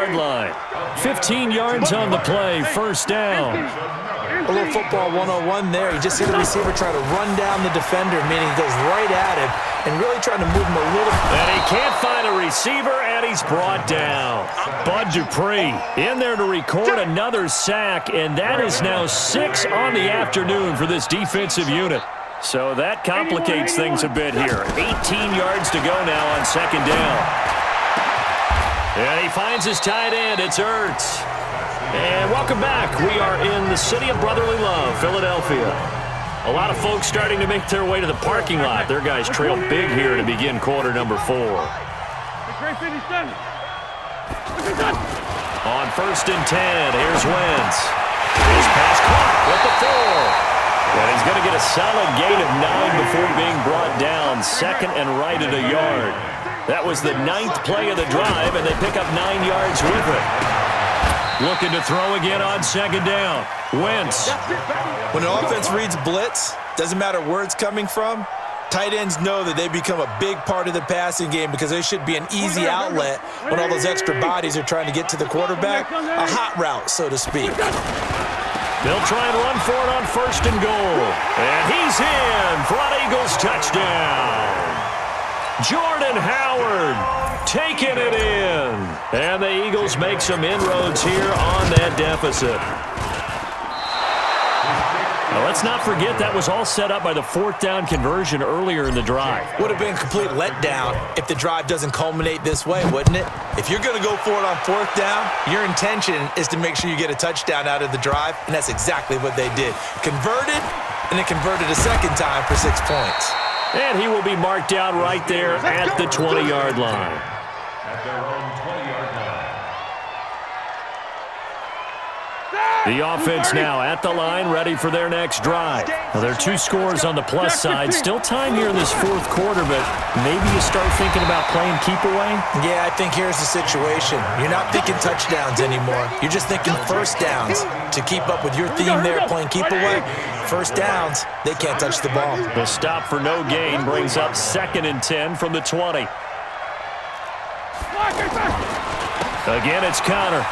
20-yard line. 15 yards on the play, first down. A little football 101 there. You just see the receiver try to run down the defender, meaning he goes right at him and really trying to move him a little. And he can't find a receiver, and he's brought down. Bud Dupree in there to record another sack, and that is now 6 on the afternoon for this defensive unit. So that complicates things a bit here. 18 yards to go now on second down. And he finds his tight end. It's Ertz. And welcome back. We are in the city of brotherly love, Philadelphia. A lot of folks starting to make their way to the parking lot. Their guys trail big here to begin quarter number 4. On first and 10, here's Wentz. His pass caught with the 4. And he's going to get a solid gain of 9 before being brought down, second and right at a yard. That was the 9th play of the drive, and they pick up 9 yards with it. Looking to throw again on second down. Wentz. When an offense reads blitz, doesn't matter where it's coming from, tight ends know that they become a big part of the passing game because they should be an easy outlet when all those extra bodies are trying to get to the quarterback. A hot route, so to speak. They'll try and run for it on first and goal. And he's in for an Eagles touchdown. Jordan Howard taking it in. And the Eagles make some inroads here on that deficit. Now, let's not forget that was all set up by the 4th down conversion earlier in the drive. Would have been a complete letdown if the drive doesn't culminate this way, wouldn't it? If you're going to go for it on 4th down, your intention is to make sure you get a touchdown out of the drive, and that's exactly what they did. Converted, and then converted a second time for 6 points. And he will be marked down right there at the 20-yard line. The offense now at the line, ready for their next drive. Well, there are 2 scores on the plus side. Still time here in this 4th quarter, but maybe you start thinking about playing keep away? Yeah, I think here's the situation. You're not thinking touchdowns anymore. You're just thinking first downs. To keep up with your theme there, playing keep away, first downs, they can't touch the ball. The stop for no gain brings up 2nd and 10 from the 20. Again, it's Connor.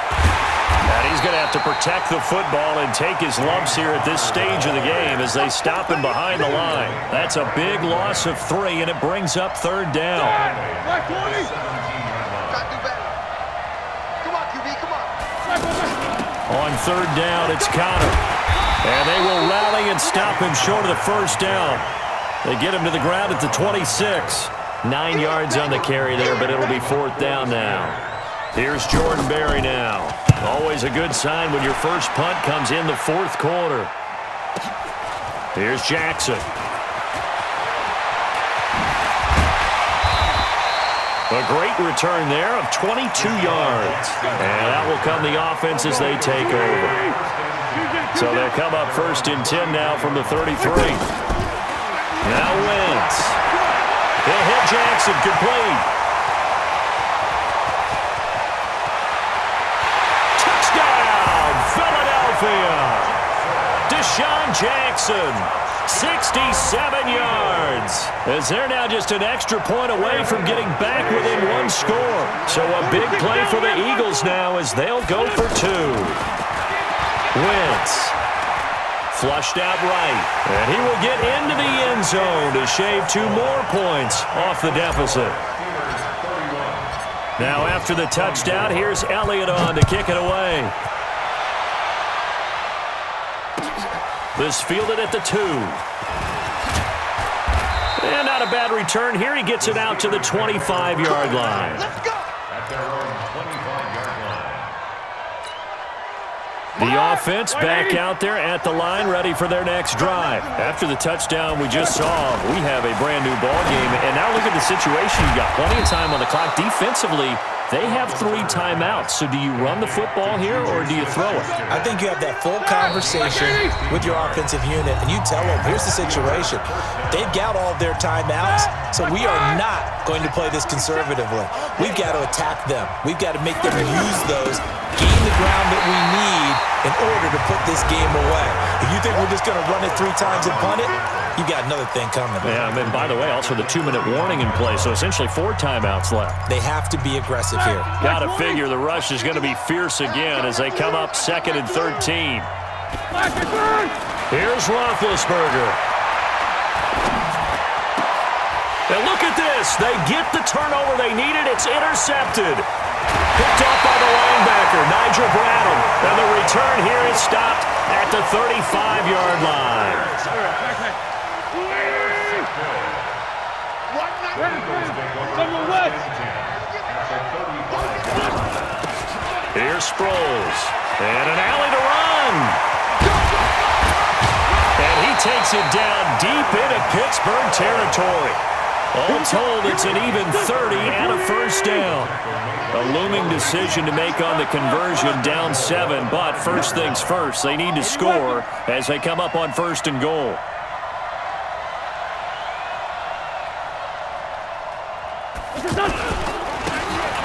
And he's going to have to protect the football and take his lumps here at this stage of the game as they stop him behind the line. That's a big loss of 3, and it brings up 3rd down. On 3rd down, it's Connor. And they will rally and stop him short of the first down. They get him to the ground at the 26. 9 yards on the carry there, but it'll be 4th down now. Here's Jordan Berry now. Always a good sign when your first punt comes in the 4th quarter. Here's Jackson. A great return there of 22 yards. And that will come the offense as they take over. So they'll come up first and 10 now from the 33. Now Wentz. He'll hit Jackson complete. Deshaun Jackson, 67 yards. As they're now just an extra point away from getting back within 1 score. So a big play for the Eagles now as they'll go for 2. Wentz flushed out right. And he will get into the end zone to shave 2 more points off the deficit. Now after the touchdown, here's Elliott on to kick it away. This fielded at the 2. And not a bad return here. He gets it out to the 25-yard line. Let's go. The offense back out there at the line, ready for their next drive. After the touchdown we just saw, we have a brand-new ball game. And now look at the situation. You got plenty of time on the clock. Defensively, they have 3 timeouts. So do you run the football here or do you throw it? I think you have that full conversation with your offensive unit, and you tell them, here's the situation. They've got all of their timeouts, so we are not going to play this conservatively. We've got to attack them. We've got to make them use those, gain the ground that we need in order to put this game away. If you think we're just going to run it 3 times and punt it, you got another thing coming. Yeah, and by the way, also the 2-minute warning in play, so essentially 4 timeouts left. They have to be aggressive here. Got to figure the rush is going to be fierce again as they come up 2nd and 13. Here's Roethlisberger. And look at this. They get the turnover they needed. It's intercepted. Picked off by the linebacker, Nigel Bradham. And the return here is stopped at the 35-yard line. Here's Sproles. And an alley to run. And he takes it down deep into Pittsburgh territory. All told, it's an even 30 and a first down. A looming decision to make on the conversion, down 7. But first things first, they need to score as they come up on 1st and goal.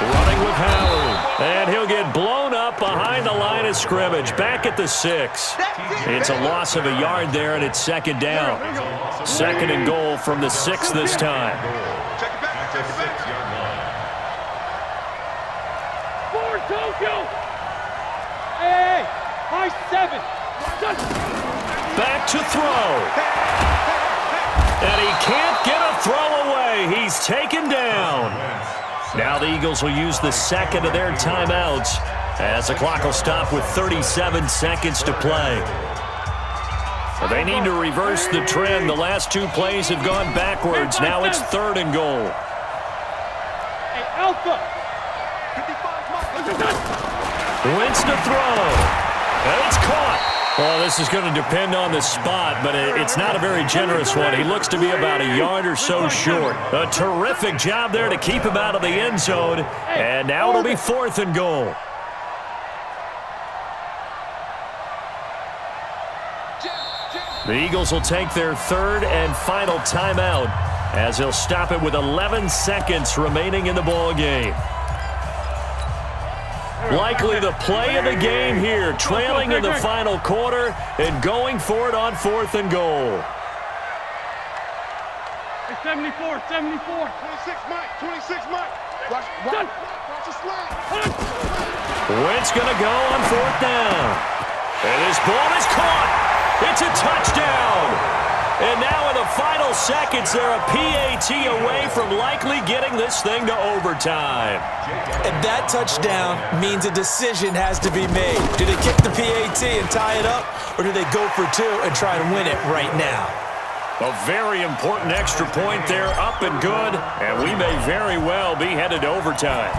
Running with Howard. And he'll get blown up behind the line of scrimmage. Back at the 6. It's a loss of a yard there, and it's 2nd down. 2nd and goal from the 6 this time. Check it back, check it back. Forward, Tokyo! Hey, high 7. Back to throw. And he can't get a throw away. He's taken down. Now the Eagles will use the 2nd of their timeouts as the clock will stop with 37 seconds to play. They need to reverse the trend. The last 2 plays have gone backwards. Now it's 3rd and goal. Hey, Alpha! Wins to throw. And it's caught. Well, this is going to depend on the spot, but it's not a very generous one. He looks to be about a yard or so short. A terrific job there to keep him out of the end zone. And now it'll be 4th and goal. The Eagles will take their 3rd and final timeout as they'll stop it with 11 seconds remaining in the ball game. Likely the play of the game here, trailing in the final quarter and going for it on 4th and goal. 74, 74. 26 Mike, 26 Mike. Watch the slant. Wentz going to go on 4th down. And this ball is caught. It's a touchdown. And now in the final seconds, they're a PAT away from likely getting this thing to overtime. And that touchdown means a decision has to be made. Do they kick the PAT and tie it up, or do they go for 2 and try and win it right now? A very important extra point there, up and good, and we may very well be headed to overtime.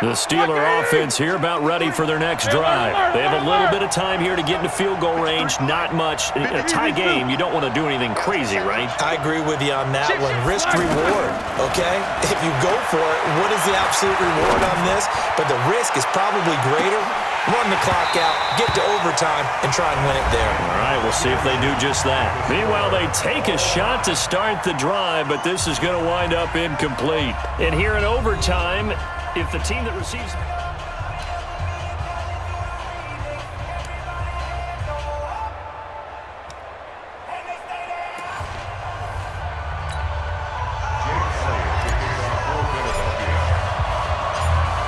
The Steeler offense here about ready for their next drive. They have a little bit of time here to get into field goal range, not much. In a tie game, you don't want to do anything crazy, right? I agree with you on that one. Risk-reward, okay? If you go for it, what is the absolute reward on this? But the risk is probably greater. Run the clock out, get to overtime, and try and win it there. All right, we'll see if they do just that. Meanwhile, they take a shot to start the drive, but this is going to wind up incomplete. And here in overtime, if the team that receives...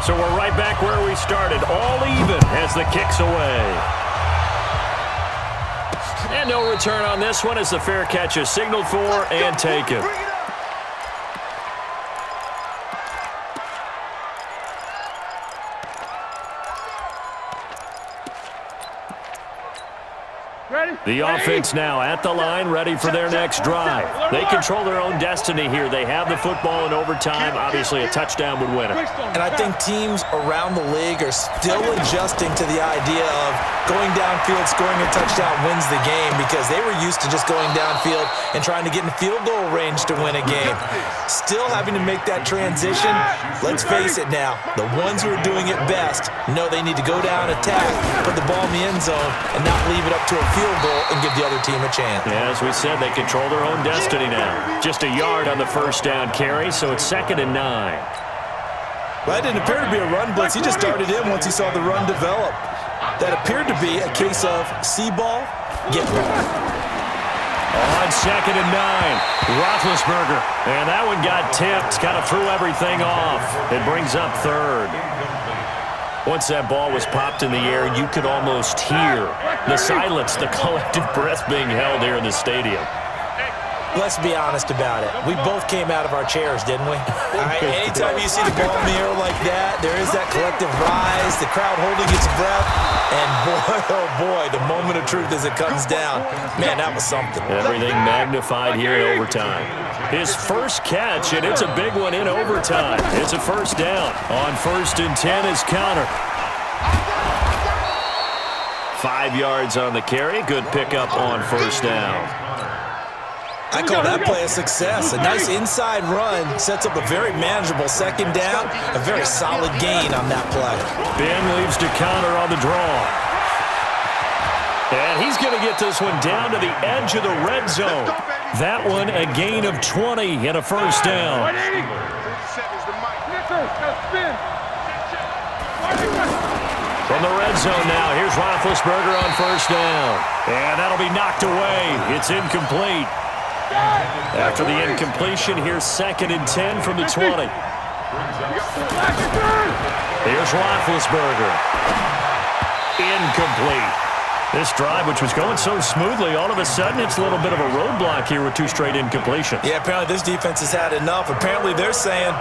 So we're right back where we started, all even as the kick's away. And no return on this one as the fair catch is signaled for and taken. The offense now at the line, ready for their next drive. They control their own destiny here. They have the football in overtime. Obviously, a touchdown would win it. And I think teams around the league are still adjusting to the idea of going downfield, scoring a touchdown wins the game, because they were used to just going downfield and trying to get in field goal range to win a game. Still having to make that transition. Let's face it now, the ones who are doing it best know they need to go down, attack, put the ball in the end zone, and not leave it up to a field goal and give the other team a chance. Yeah, as we said, they control their own destiny now. Just a yard on the first down carry, so it's 2nd and 9. Well, that didn't appear to be a run blitz. He just darted in once he saw the run develop. That appeared to be a case of see ball, get ball. On 2nd and 9, Roethlisberger. And that one got tipped, kind of threw everything off. It brings up 3rd. Once that ball was popped in the air, you could almost hear the silence, the collective breath being held here in the stadium. Let's be honest about it. We both came out of our chairs, didn't we? All right, anytime you see the ball in the air like that, there is that collective rise, the crowd holding its breath, and boy, oh boy, the moment of truth as it comes down. Man, that was something. Everything magnified here in overtime. His first catch, and it's a big one in overtime. It's a first down. On 1st and 10 is Connor. 5 yards on the carry. Good pickup on first down. I call that play a success. A nice inside run sets up a very manageable 2nd down, a very solid gain on that play. Ben leaves to Connor on the draw. And he's going to get this one down to the edge of the red zone. That one a gain of 20 and a first down. From the red zone now, here's Roethlisberger on first down. And that'll be knocked away. It's incomplete. After the incompletion, here's 2nd and 10 from the 20. Here's Roethlisberger. Incomplete. This drive, which was going so smoothly, all of a sudden it's a little bit of a roadblock here with 2 straight incompletions. Yeah, apparently this defense has had enough. Apparently they're saying,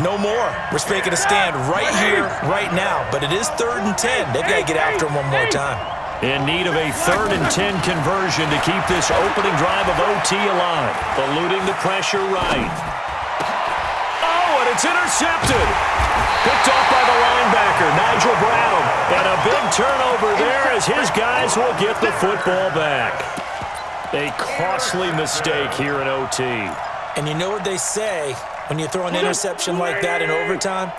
no more. We're making a stand right here, right now. But it is 3rd and 10. They've got to get after him one more time. In need of a 3rd and 10 conversion to keep this opening drive of OT alive. Eluding the pressure right. Oh, and it's intercepted. Picked off by the linebacker, Nigel Brown. And a big turnover there as his guys will get the football back. A costly mistake here in OT. And you know what they say, when you throw an interception like that in overtime,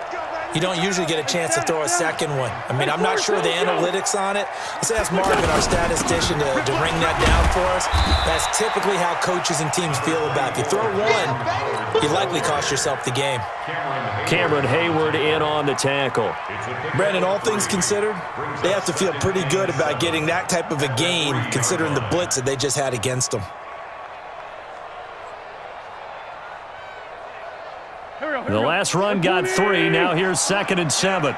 you don't usually get a chance to throw a second one. I mean, I'm not sure the analytics on it. Let's ask Marvin, our statistician, to ring that down for us. That's typically how coaches and teams feel about it. If you throw one, you likely cost yourself the game. Cameron Hayward in on the tackle. Brandon, all things considered, they have to feel pretty good about getting that type of a gain, considering the blitz that they just had against them. The last run got 3. Now here's 2nd and 7.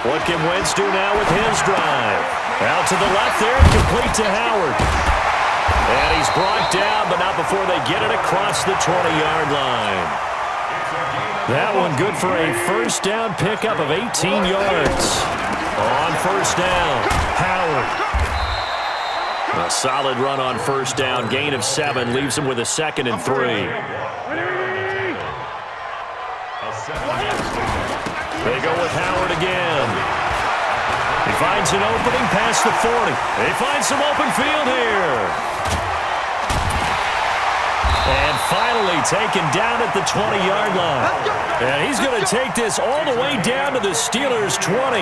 What can Wentz do now with his drive? Out to the left there, complete to Howard. And he's brought down, but not before they get it across the 20-yard line. That one good for a first down pickup of 18 yards. On first down, Howard. A solid run on first down, gain of 7, leaves him with a 2nd and 3. They go with Howard again. He finds an opening past the 40. They find some open field here. And finally taken down at the 20-yard line. And he's going to take this all the way down to the Steelers' 20.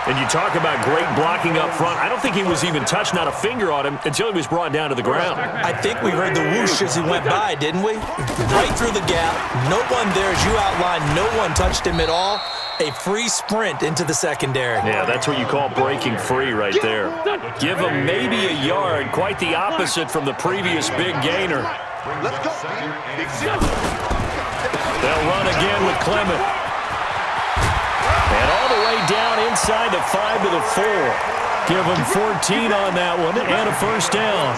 And you talk about great blocking up front. I don't think he was even touched, not a finger on him, until he was brought down to the ground. I think we heard the whoosh as he went by, didn't we? Right through the gap. No one there, as you outlined. No one touched him at all. A free sprint into the secondary. Yeah, that's what you call breaking free right there. Give him maybe a yard, quite the opposite from the previous big gainer. Let's go. They'll run again with Clement. And all the way down inside the 5 to the 4. Give him 14 on that one and a first down.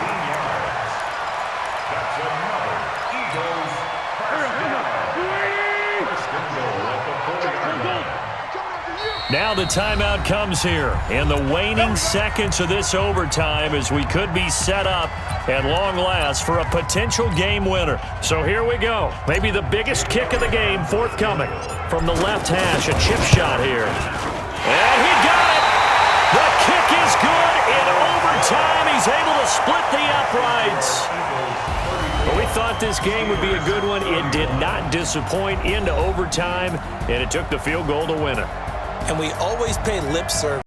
Now the timeout comes here in the waning seconds of this overtime as we could be set up at long last for a potential game winner. So here we go. Maybe the biggest kick of the game forthcoming. From the left hash, a chip shot here. And he got it. The kick is good in overtime. He's able to split the uprights. But we thought this game would be a good one. It did not disappoint into overtime, and it took the field goal to win it. And we always pay lip service